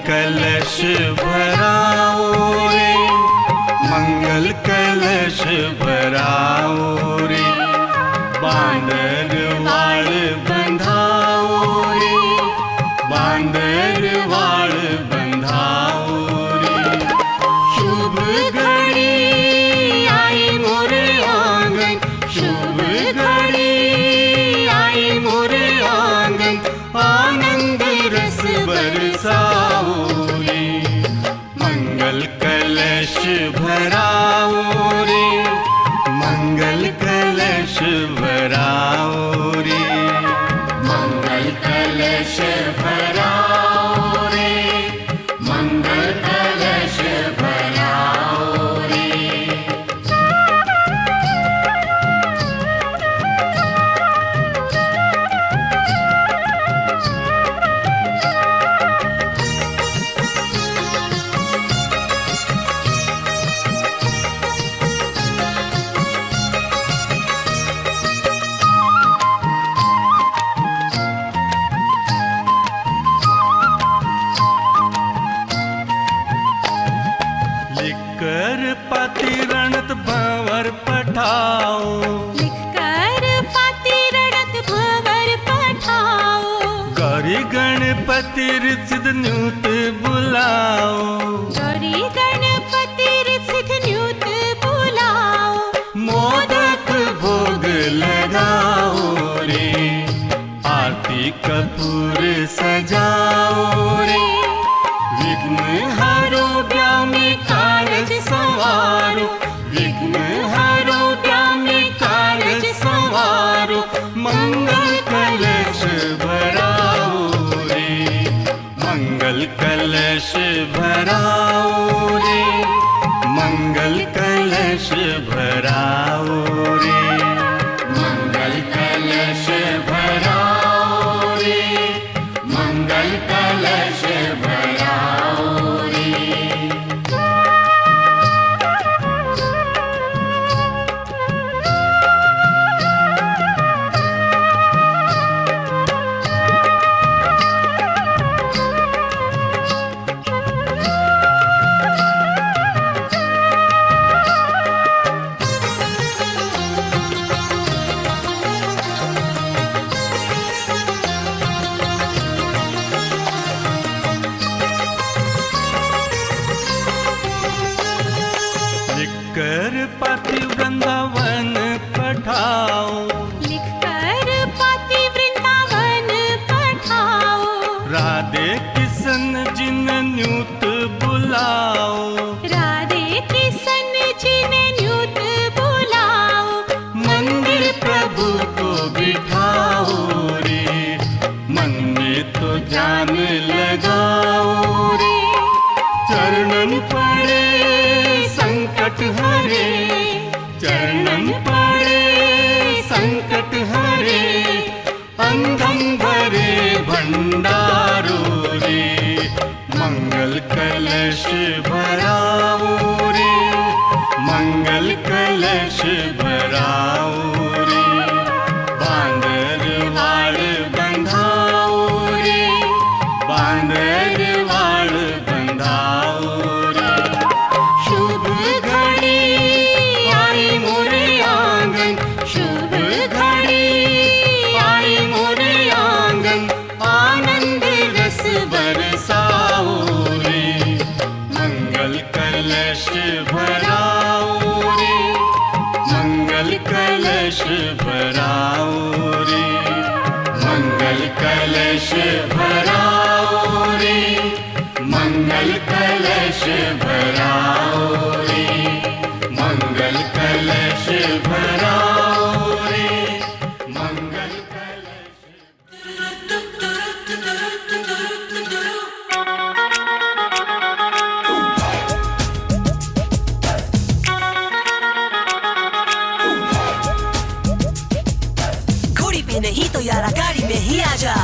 कलश भराओ रे, मंगल कलश भराओ रे, बांदर वाड़ बंधाओ रे, बांदर वाड़ बंधाओ रे। शुभ घड़ी आई मोरे आंगन, शुभ घड़ी आई मोरे आंगन, आनंद रस बरसाओ रे, मंगल कलश भराओ रे, मंगल कलश भराओ रे, मंगल कलश भराओ रे, मंगल कलश भराओ रे। लिखकर पाती रणत भंवर पठाओ, लिखकर पाती रणत भंवर पठाओ, गौरी गणपति सिद्ध न्यूत बुलाओ, गौरी गणपति सिद्ध न्यूत बुलाओ, मोदक भोग लगाओ रे, आरती कपूर सजाओ रे, विघ्न हारो ब्याह में कारज संवारो, विघ्न हारो ब्याह में कारज संवारो, मंगल कलश भराओ रे, मंगल कलश भराओ रे, मंगल कलश भराओ रे, मंगल कलश भराओ रे, मंगल कलश भराओ रे। लिखकर पाती वृंदावन पठाओ, लिखकर पाती वृंदावन पठाओ, राधे किशन जिन न्यूत बुलाओ, राधे किशन जिन न्यूत बुलाओ, मंदिर प्रभु को बिठाओ रे, मन में तो ध्यान लगाओ रे, चरणन पड़े संकट हरे, चरणन पड़े संकट हरे, अंधन भरे भंडारो रे, मंगल कलश भराओ रे, मंगल कलश भराओ रे, बांदर वाड़ बंधाओ रे, बांदर वाड़ बंधाओ रे। शुभ घड़ी आई मोरे आंगन, शुभ घड़ी आई मोरे आंगन, आनंद रस बरसाओ रे, मंगल कलश भराओ रे, मंगल कलश भराओ रे, मंगल कलश भराओ रे, मंगल कलश भराओ रे, मंगल कलश भराओ रे, मंगल कलश। घोड़ी पे नहीं तो यारा गाड़ी में ही आजा,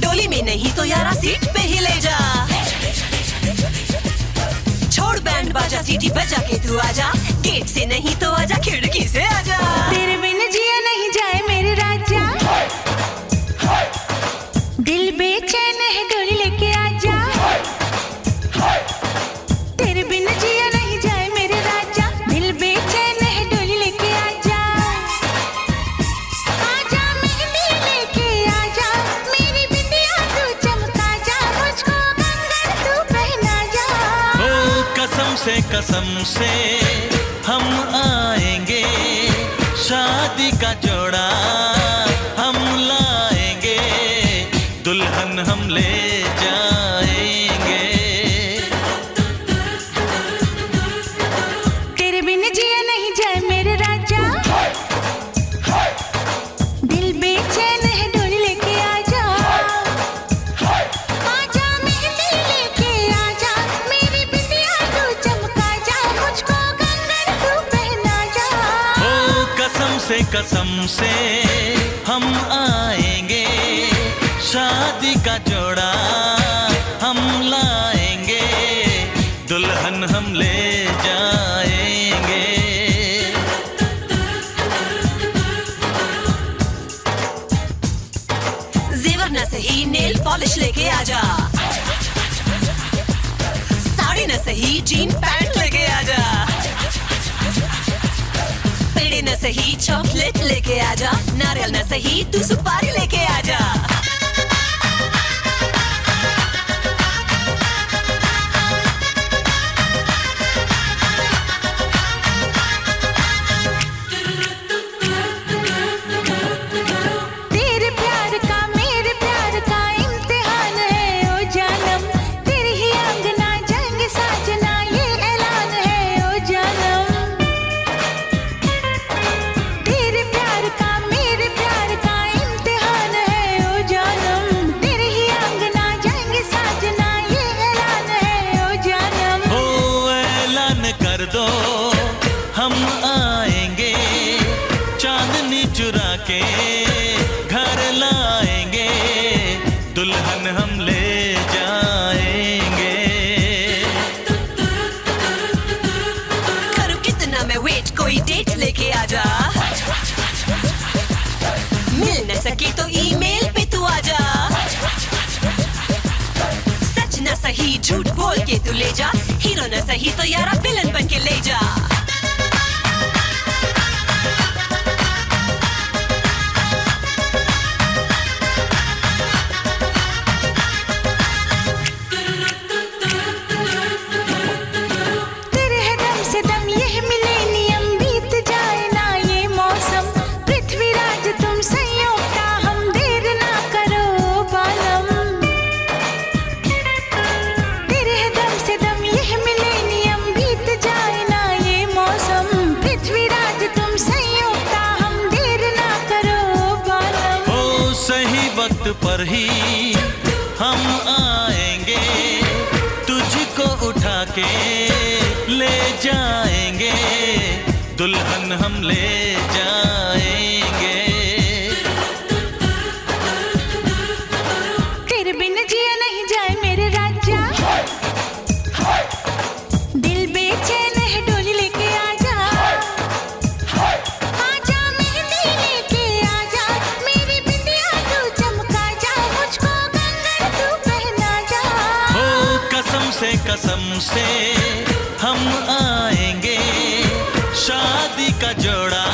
डोली में नहीं तो यारा सीट पे ही ले जा, छोड़ बैंड बाजा सीटी बजा के तू आजा, गेट से नहीं तो आजा खिड़की से आजा, तेरे बिन जिया नहीं जाए मेरे राजा, दिल बेचैन कसम से हम आएंगे, शादी का जोड़ा हम लाएंगे, दुल्हन हम ले जाएंगे। तेरे बिन जिया नहीं जाए मेरे राजा, दिल बेचैन है डोली लेके आजा, आजा मेहंदी लेके आजा, मेरी बिंदिया तू चमका जा, मुझको कंगन तू पहना जा। ओ कसम से हम आएंगे, शादी का जोड़ा हम लाएंगे, दुल्हन हम ले जाएंगे। जेवर न सही नेल पॉलिश लेके आजा, साड़ी न सही जीन पैंट लेके आजा, पेड़े न सही चॉकलेट लेके आजा, नारियल न सही तू सुपारी लेके आजा। तेरे प्यार का मेरे प्यार का इम्तिहान है ओ जानम, तेरे ही अंगना जंग साजना ये ऐलान है ओ जानम। तेरे प्यार का मेरे प्यार का इम्तिहान है ओ जानम, तेरे ही अंगना जंग साजना ये ऐलान है ओ जानम। ओ ऐलान कर दो हम आएंगे, चांदनी चुरा के घर लाएंगे, दुल्हन हम ले जाएंगे। करूं कितना मैं वेट, कोई डेट लेके आजा, मिल न सके तो ईमेल पे तू आजा, सच न सही झूठ बोल के तू ले जा, हीरो न सही तो यारा विलन बन के ले जा। तेरे है दम से दम यह मिलेनियम बीत जाए ना ये मौसम, पृथ्वीराज तुम संयोग का हम देर ना करो बालम। तेरे है दम से दम यह मिलेनियम बीत जाए ना ये मौसम, पृथ्वीराज तुम संयोग का हम देर ना करो बालम। ओ सही वक्त पर ही हम आएंगे, तुझको उठा के ले जाएंगे, दुल्हन हम ले जाएंगे। तेरे बिन जिया नहीं जाए मेरे राजा, दिल बेचैन है डोली लेके आजा, आजा मेहंदी लेके आजा, मेरी बिंदिया तू चमका जा, मुझको कंगन तू पहना जा। ओ कसम से हम आएंगे, शादी का जोड़ा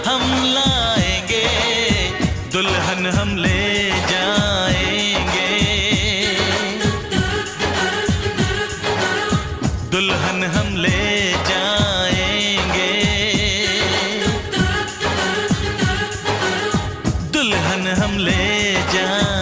हम लाएंगे, दुल्हन हम ले जाएंगे, दुल्हन हम ले जाएंगे, दुल्हन हम ले जाएंगे।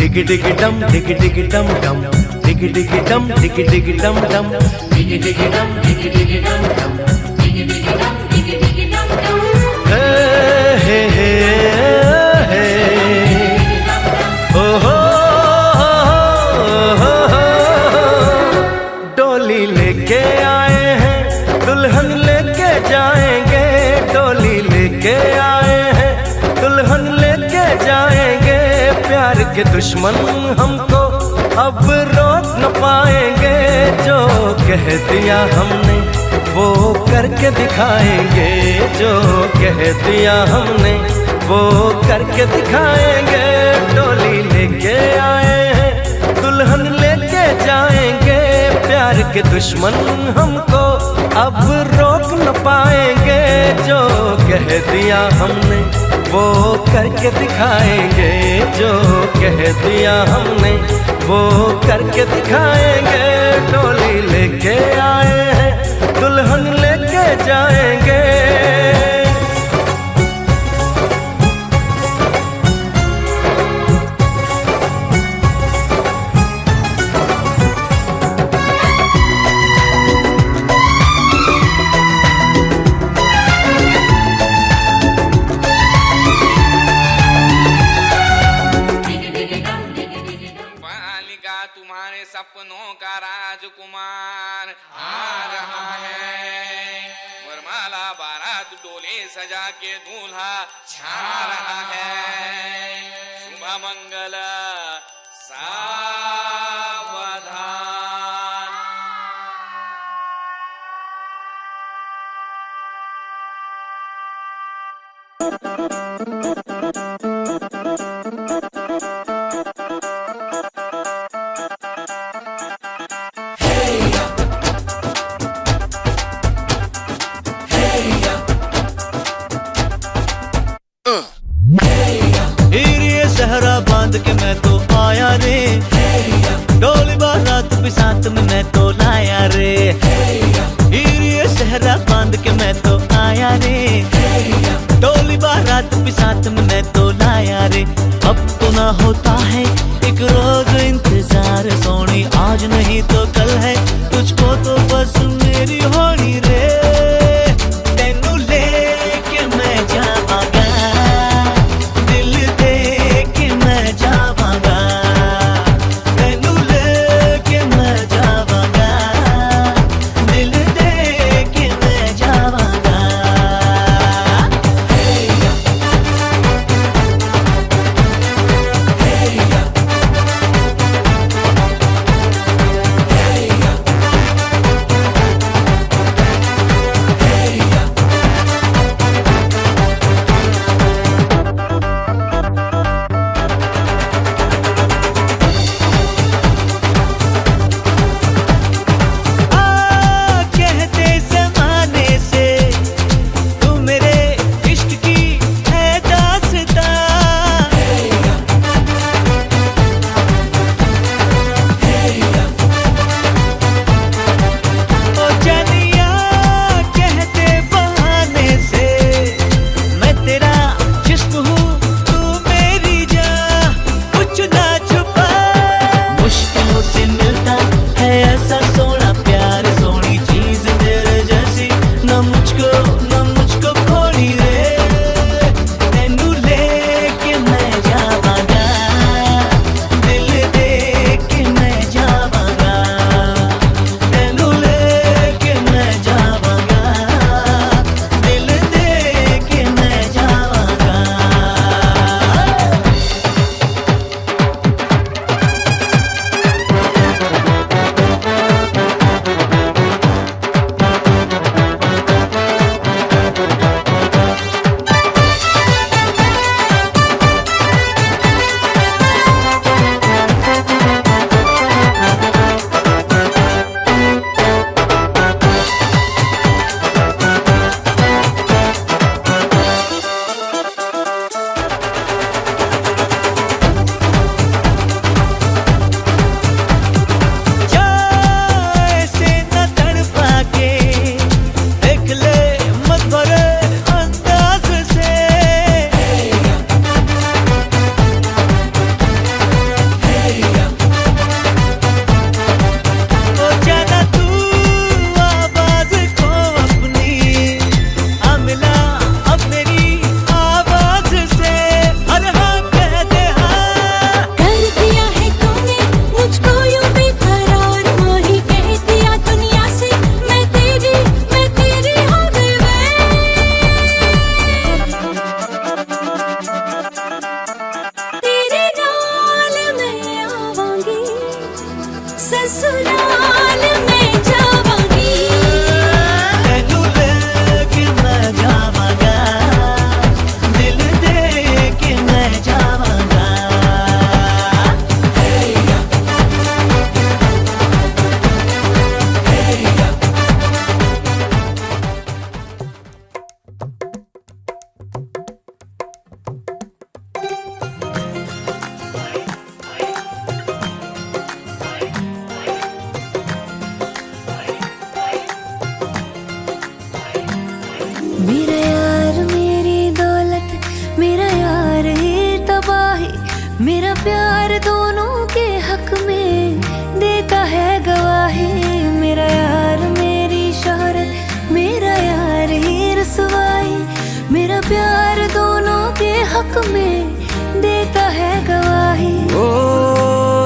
Diggy diggy dum, diggy diggy dum dum, diggy diggy dum, diggy diggy dum dum, diggy diggy dum, diggy diggy dum dum, diggy diggy dum, diggy diggy dum dum. Hey hey hey hey, oh ho ho ho, डोली लेके आए हैं, दुल्हन लेके जाएंगे, डोली लेके आए हैं, दुल्हन लेके जाएंगे, प्यार के दुश्मन हमको अब रोक न पाएंगे, जो कह दिया हमने वो करके दिखाएंगे, जो कह दिया हमने वो करके दिखाएंगे, डोली लेके आए प्यार के दुश्मन हमको अब रोक न पाएंगे। जो कह दिया हमने वो करके दिखाएंगे, जो कह दिया हमने वो करके दिखाएंगे। डोली लेके आए हैं दुल्हन लेके जाएंगे। तुम्हारे सपनों का राजकुमार आ रहा है। वरमाला बारात डोले सजा के दूल्हा छा रहा है। शुभ मंगल सावधान। सहरा बांध के मैं तो आया रे, डोली बारात भी साथ में मैं तो लाया रे। ये सहरा बांध के मैं तो आया रे, डोली बारात भी साथ में मैं तो लाया रे। अब तो ना होता है एक रोज इंतजार सोनी, आज नहीं तो कल है तुझको तो बस मेरी होनी रे। तेनू लेके मैं जावांगा, दिल दे के मैं जावांगा। तेनू लेके मैं जावांगा, दिल दे के मैं जावांगा। मेरा यार मेरी दौलत, मेरा यार ही तबाही, मेरा प्यार दोनों के हक में देता है गवाही। मेरा यार मेरी शोहरत, मेरा यार ही रसवाई, मेरा प्यार दोनों के हक में देता है गवाही। ओ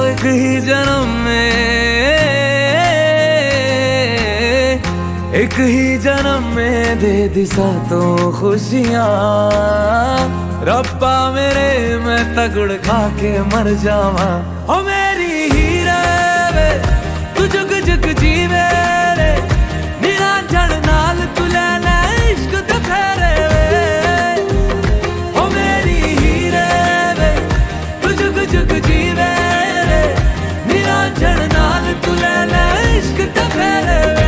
एक ही जन्म में, एक ही जन्म में दे दी सातों खुशियाँ। रब्बा मेरे मैं तगड़ खा के मर जावा। ओ मेरी हीरे वे तू जुग जुग जीवे रे, निरंजन नाल तू लेना इश्क ते फेरे वे। ओ मेरी हीरे वे तू जुग जुग जीवे रे, निरंजन नाल तू लेना इश्क ते फेरे वे।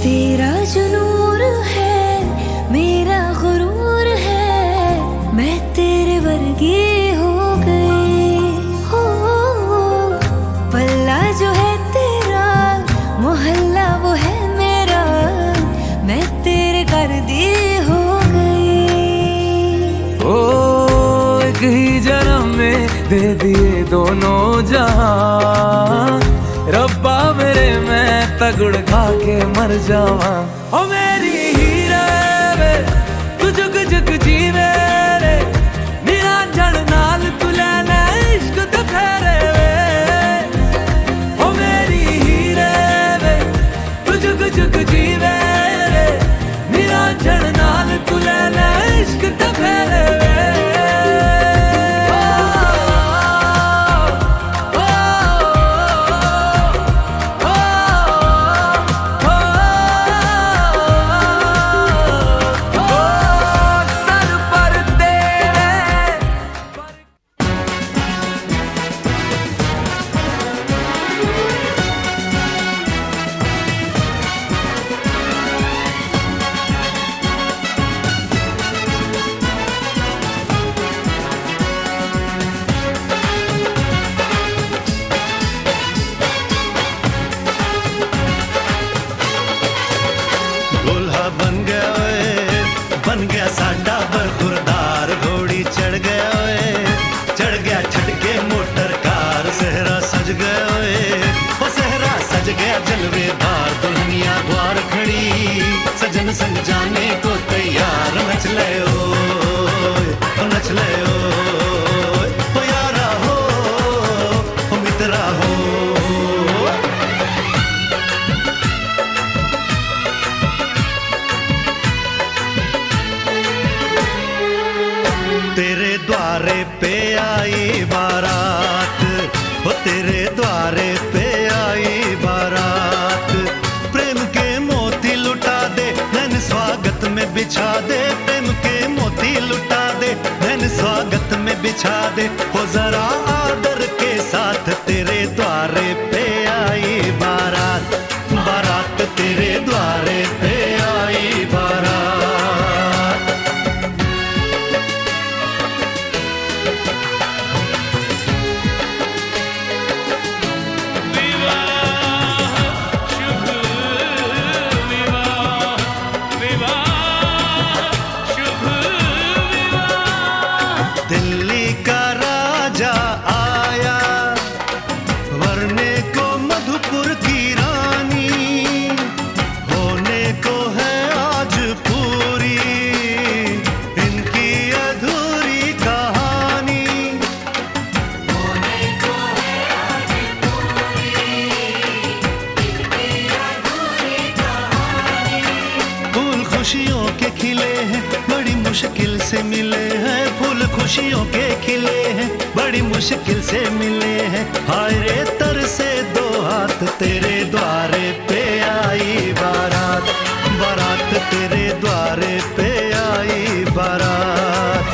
तेरा जो नूर है मेरा गुरूर है, मैं तेरे वर्गी हो गई हो। पल्ला जो है तेरा, मोहल्ला वो है मेरा, मैं तेरे घर दी हो गई। ओ एक ही जन्म में दे दिए दोनों जहां। रब्बा मेरे मैं तगड़ खा के मर जावा। ओ मेरी हीरे वे तू जुग जुग जीवे रे, निरंजन नाल तू लेना इश्क ते फेरे वे। ओ मेरी हीरे वे तू जुग जुग जीवे रे, निरंजन नाल तू लेना इश्क ते फेरे वे। दूल्हा बन गया ओए, बन गया साडा बरखुरदार। घोड़ी चढ़ गया ओए, चढ़ गया छटके मोटर कार। सहरा सज गया ओए, ओ सहरा सज गया जलवेदार। दुल्हनिया द्वार खड़ी, सजन संग जाने को तैयार। नच ले ओए, ओ नच ले ओए, ओ यारा हो, ओ मित्रा हो। तेरे द्वारे पे आई बारात, वो तेरे द्वारे पे आई बारात। प्रेम के मोती लुटा दे, धन स्वागत में बिछा दे। प्रेम के मोती लुटा दे, धन स्वागत में बिछा दे। वो जरा आदर के साथ तेरे द्वारे पे आई बारात। बारात तेरे द्वारे पे आई बारात। दिल्ली का राजा आया, वरने को मधुपुर की रानी। होने को है आज पूरी इनकी अधूरी कहानी। होने को है आज पूरी इनकी अधूरी कहानी। फूल खुशियों के खिले हैं, बड़ी मुश्किल से मिले हैं। फूल खुशियों के खिले हैं, बड़ी मुश्किल से मिले हैं। हाय रे तर से दो हाथ, तेरे द्वारे पे आई बारात। बारात तेरे द्वारे पे आई बारात।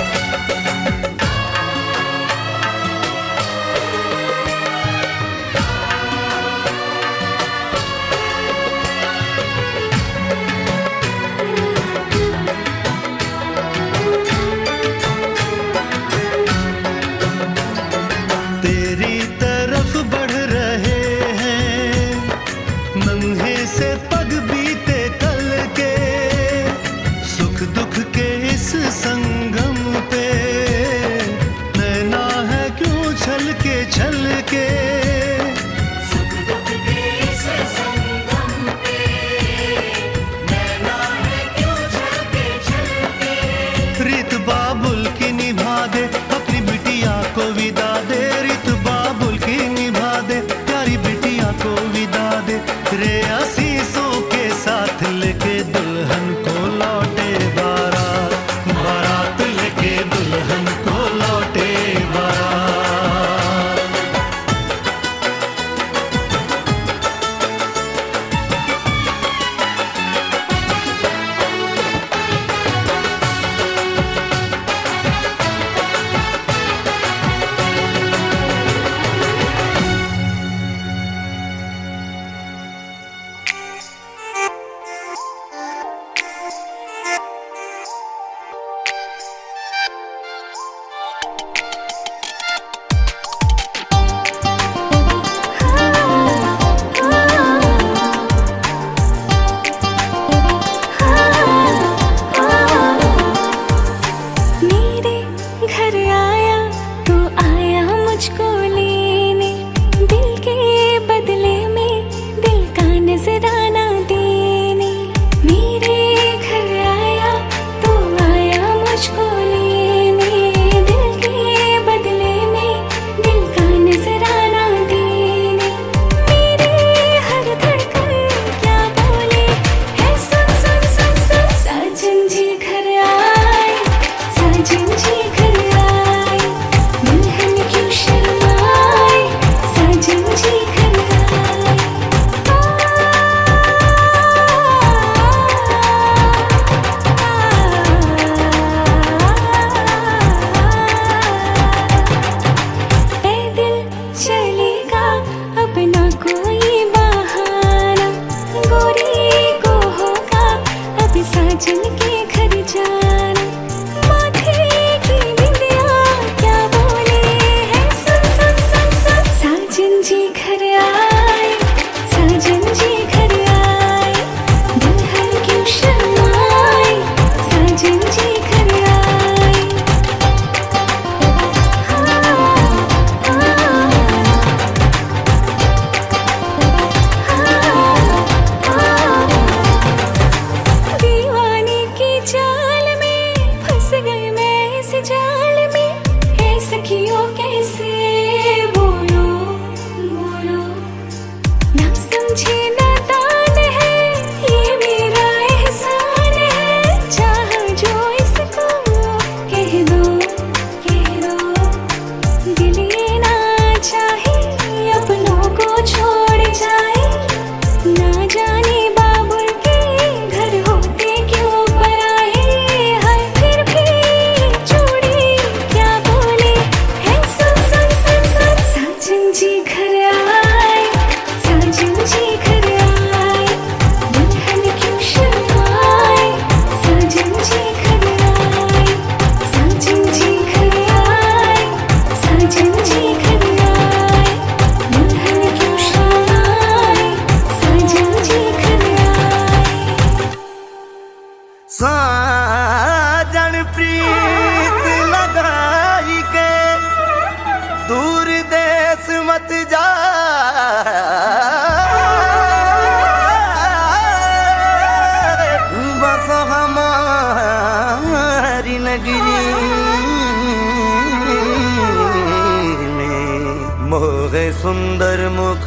मोहे सुंदर मुख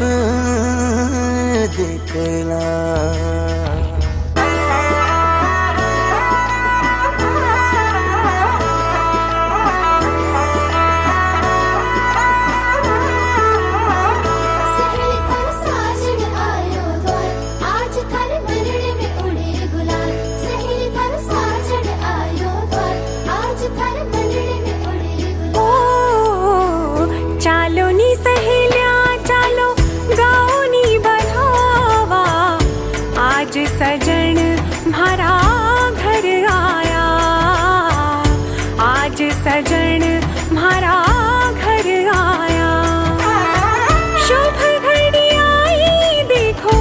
दिखला। सजन म्हारा घर आया, आज सजन म्हारा घर आया। शुभ घड़ी आई देखो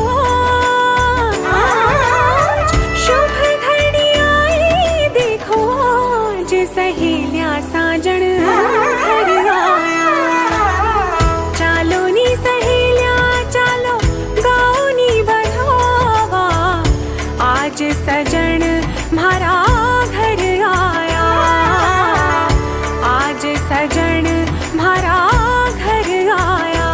आज, शुभ घड़ी आई देखो आज, सहेलिया साजन घर आया। चालो नी सहेलिया चालो गाओ नी बढ़ावा, आज सजन म्हारा घर आया, आज सजन म्हारा घर आया।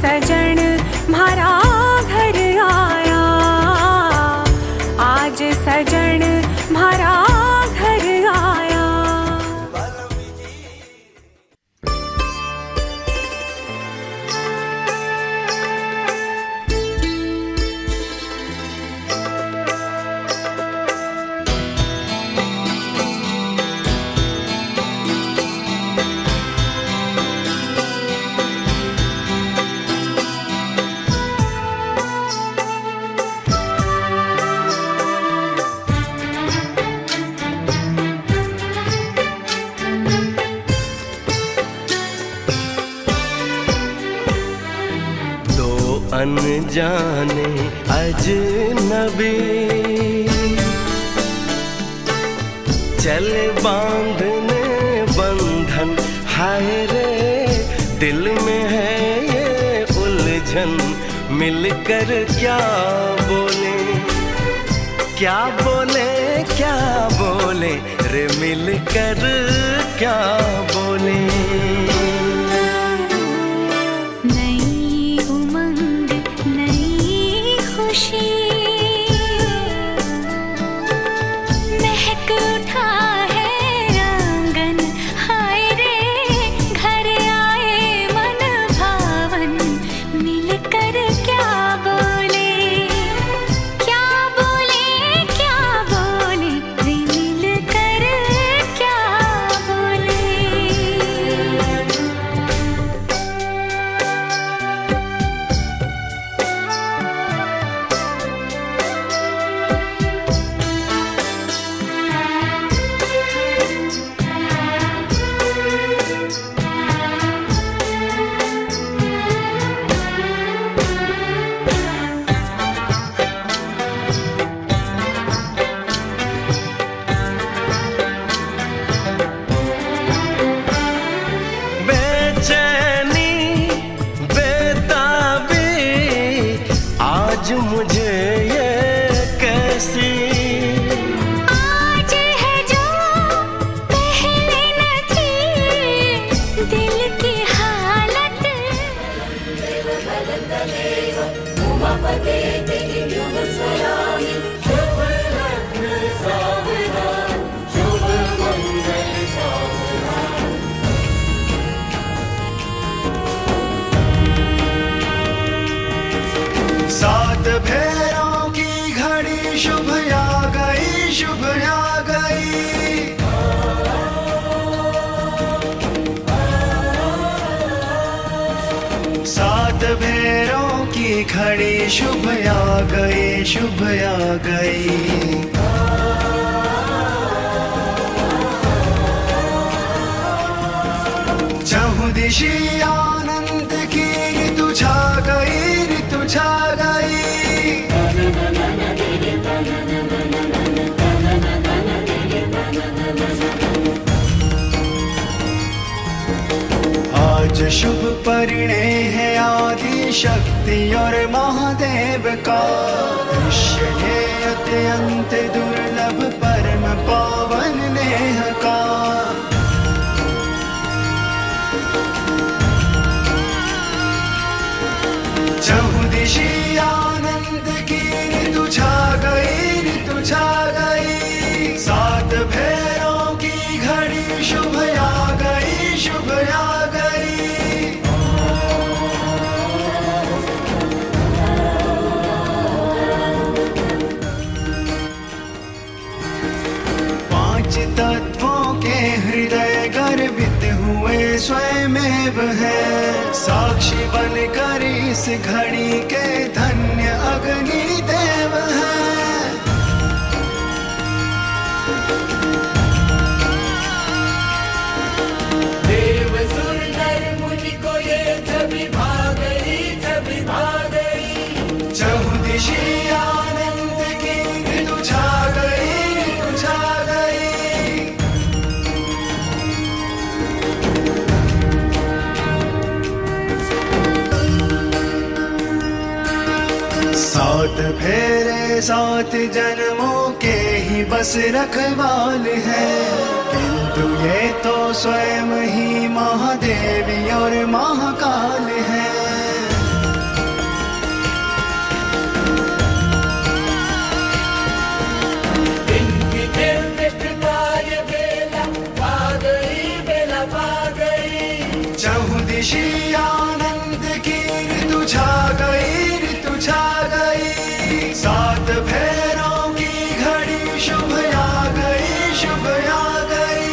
सजन म्हारा घर आया, आज सजन म्हारा घर आया। अनजाने अजनबी चले बांधने बंधन, हाय रे दिल में है ये उलझन। मिलकर क्या बोले क्या बोले क्या बोले रे, मिलकर क्या बोले। शुभ आ गई, शुभ आ गई। सात भेरों की घड़ी शुभ आ गई, शुभ आ गई। चहुदिशी आनंद की ऋतु छा गई, ऋतु छा गई। आज शुभ परिणय है आदि शक्ति और महादेव का। दृश्य ये अत्यंत दुर्लभ परम पावन नेह का। चहुदिशी आनंद की ऋतु छा गई, ऋतु छा गई। सात भेरों की घड़ी शुभ आ गई, शुभ आ गई। पांच तत्वों के हृदय गर्भित हुए स्वयमेव है। साक्षी बनकर इस घड़ी के धन्य अग्नि देव है। देव सुर नर मुनि को ये छवि भा गई, छवि भा गई। चहुदिशी आनंद की ऋतु छा गई, ऋतु छा गई। सात फेरे सात जन्मों के ही बस रखवाल है। किंतु ये तो स्वयं ही महादेवी और महाकाल है। इनकी दिव्य कृपा ये बेला पा गई, बेला पा गई। चहुदिशी आनंद की ऋतु छा गई, ऋतु छा गई। सात भेरों की घड़ी शुभ आ गई, शुभ आ गई।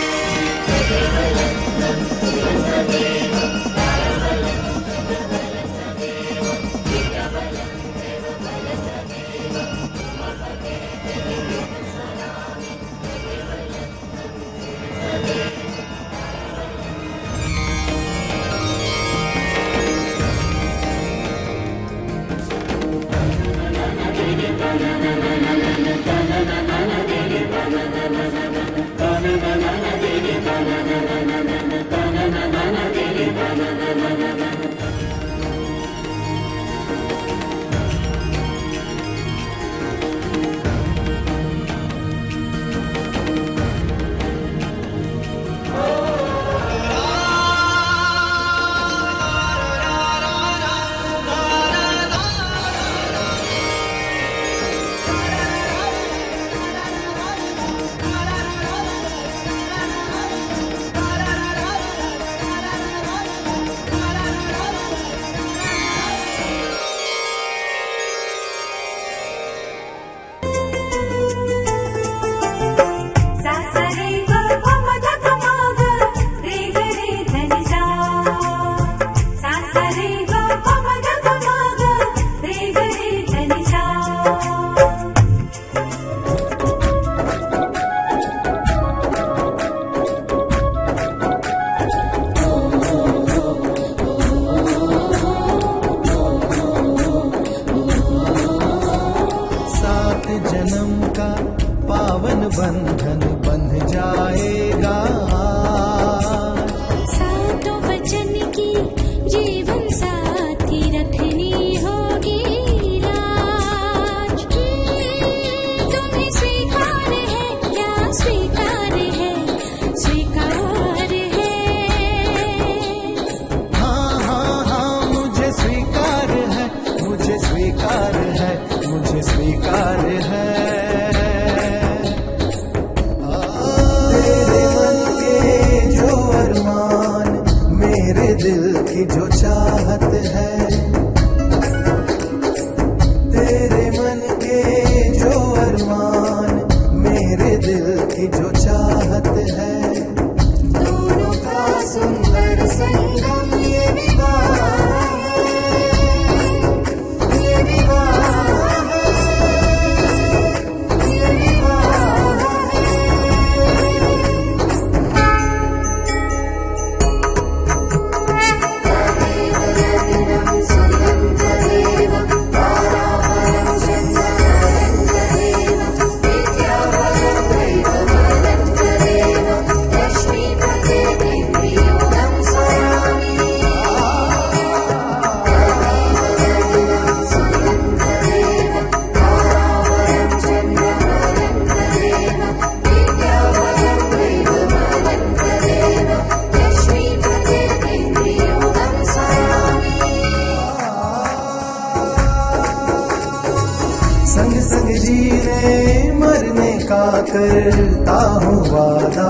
का करता हूँ वादा,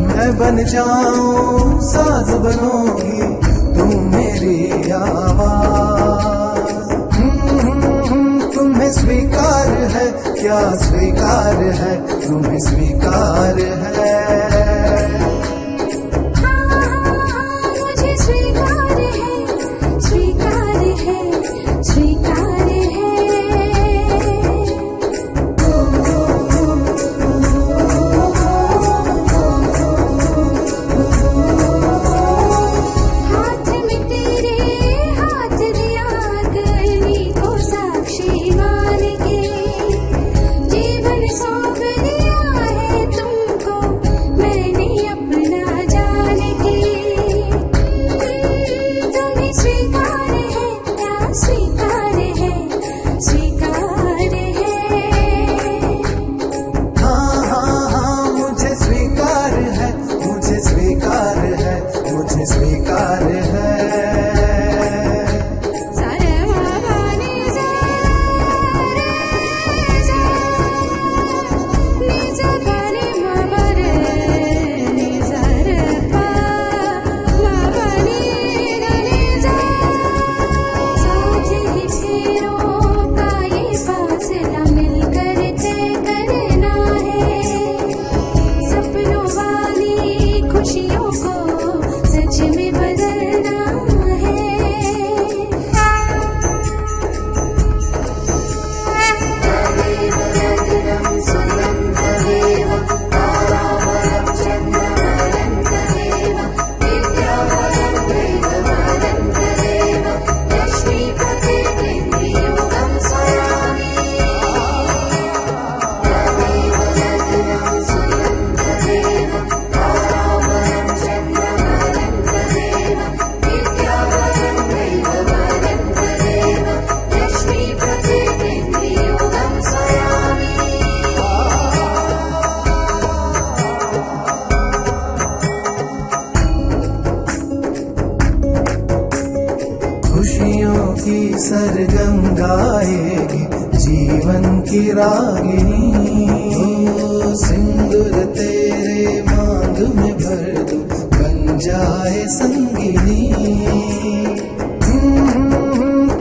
मैं बन जाऊं साज बनोगी तुम मेरी आवाज। तुम्हें स्वीकार है क्या स्वीकार है, तुम्हें स्वीकार है। मुझे स्वीकार है, स्वीकार है, स्वीकार है। हाथ में तेरे हाथ दिया करनी को साक्षी मान के, जीवन सौंप दिया है तुमको मैंने अपना जान के। तुम्हें स्वीकार है क्या स्वीकार है, स्वीकार है। हाँ हाँ हाँ मुझे स्वीकार है, मुझे स्वीकार है, मुझे स्वीकार है। सारे मावानी निजा गाने मावरे निजारे पा मावानी निजा। साथ ही फेरों का ये फासला मिलकर तय करना है, सपनों वाली खुशियों को सच में बदलना है। तदेव यदिदं सुयन्तदेव तारावरं चन्द्रवरं तदेव विद्यावरं वेदवरं तदेव लक्ष्मीपतिर्नियोगं स्वयामि। तदेव यदिदं सुयन्तदेव तारावरं चन्द्रवरं तदेव विद्यावरं वेदवरं तदेव लक्ष्मीपतिर्नियोगं स्वयामि। खुशियों की सरगम गाएगी जीवन की रागिनी। ओ सिंदूर तेरे मांग में भर दूं बन जाए संगिनी।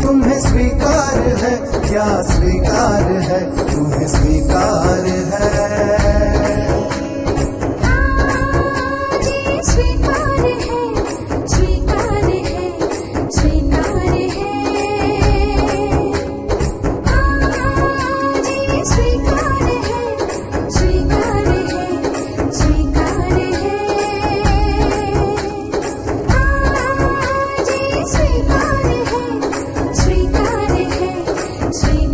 तुम्हें स्वीकार है क्या स्वीकार है, तुम्हें स्वीकार है। स्वीकार है, स्वीकार है, स्वीकार है। स्वीकार है, स्वीकार है, स्वीकार है। स्वीकार है, स्वीकार है, स्वीकार है।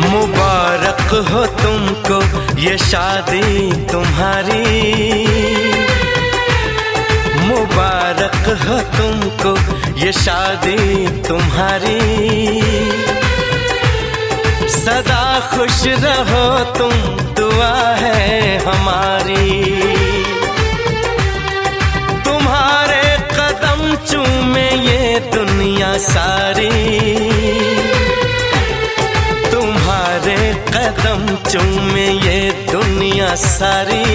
मुबारक हो तुमको ये शादी तुम्हारी, मुबारक हो तुमको ये शादी तुम्हारी। सदा खुश रहो तुम दुआ है हमारी। तुम्हारे कदम चूमे ये दुनिया सारी, तुम्हारे कदम चूमे ये दुनिया सारी।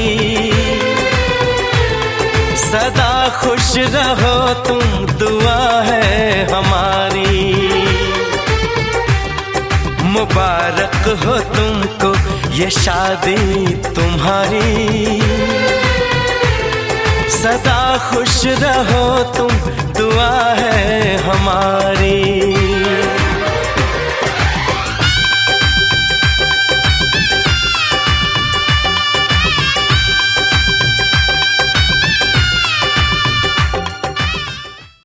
सदा खुश रहो तुम दुआ है हमारी। मुबारक हो तुमको ये शादी तुम्हारी। सदा खुश रहो तुम दुआ है हमारी।